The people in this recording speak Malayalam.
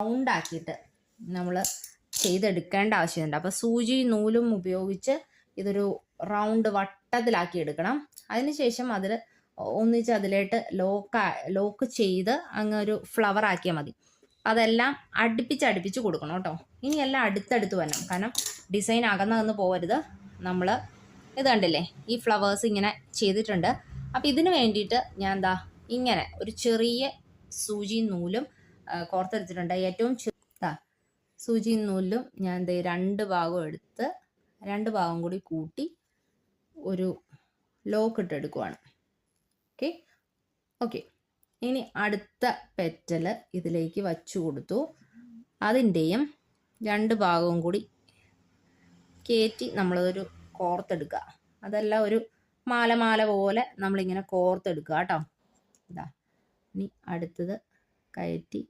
റൗണ്ടാക്കിയിട്ട് നമ്മൾ ചെയ്തെടുക്കേണ്ട ആവശ്യമുണ്ട്. അപ്പോൾ സൂചി നൂലും ഉപയോഗിച്ച് ഇതൊരു റൗണ്ട് വട്ടത്തിലാക്കി എടുക്കണം. അതിനുശേഷം അതിൽ ഒന്നിച്ച് അതിലേട്ട് ലോക്ക് ചെയ്ത് അങ്ങ് ഒരു ഫ്ലവർ ആക്കിയാൽ മതി. അതെല്ലാം അടുപ്പിച്ച് കൊടുക്കണം കേട്ടോ. ഇനി എല്ലാം അടുത്തടുത്ത് വരണം, കാരണം ഡിസൈൻ അകന്നകന്ന് പോകരുത്. നമ്മൾ ഇത് കണ്ടില്ലേ, ഈ ഫ്ലവേഴ്സ് ഇങ്ങനെ ചെയ്തിട്ടുണ്ട്. അപ്പം ഇതിന് വേണ്ടിയിട്ട് ഞാൻ എന്താ ഇങ്ങനെ ഒരു ചെറിയ സൂചി നൂലും കോർത്തെടുത്തിട്ടുണ്ട്. ഏറ്റവും സൂചി നൂലും ഞാൻ ദേ 2 ഭാഗം എടുത്ത് 2 ഭാഗം കൂടി കൂട്ടി ഒരു ലോക്ക് ഇട്ടെടുക്കുവാണ്. ഓക്കെ. ഇനി അടുത്ത പെറ്റൽ ഇതിലേക്ക് വച്ചു കൊടുത്തു. അതിൻ്റെയും 2 ഭാഗവും കൂടി കയറ്റി നമ്മളതൊരു കോർത്തെടുക്കുക. അതെല്ലാം ഒരു മാല പോലെ നമ്മളിങ്ങനെ കോർത്തെടുക്കുക കേട്ടോ. ഇതാ, ഇനി അടുത്തത് കയറ്റി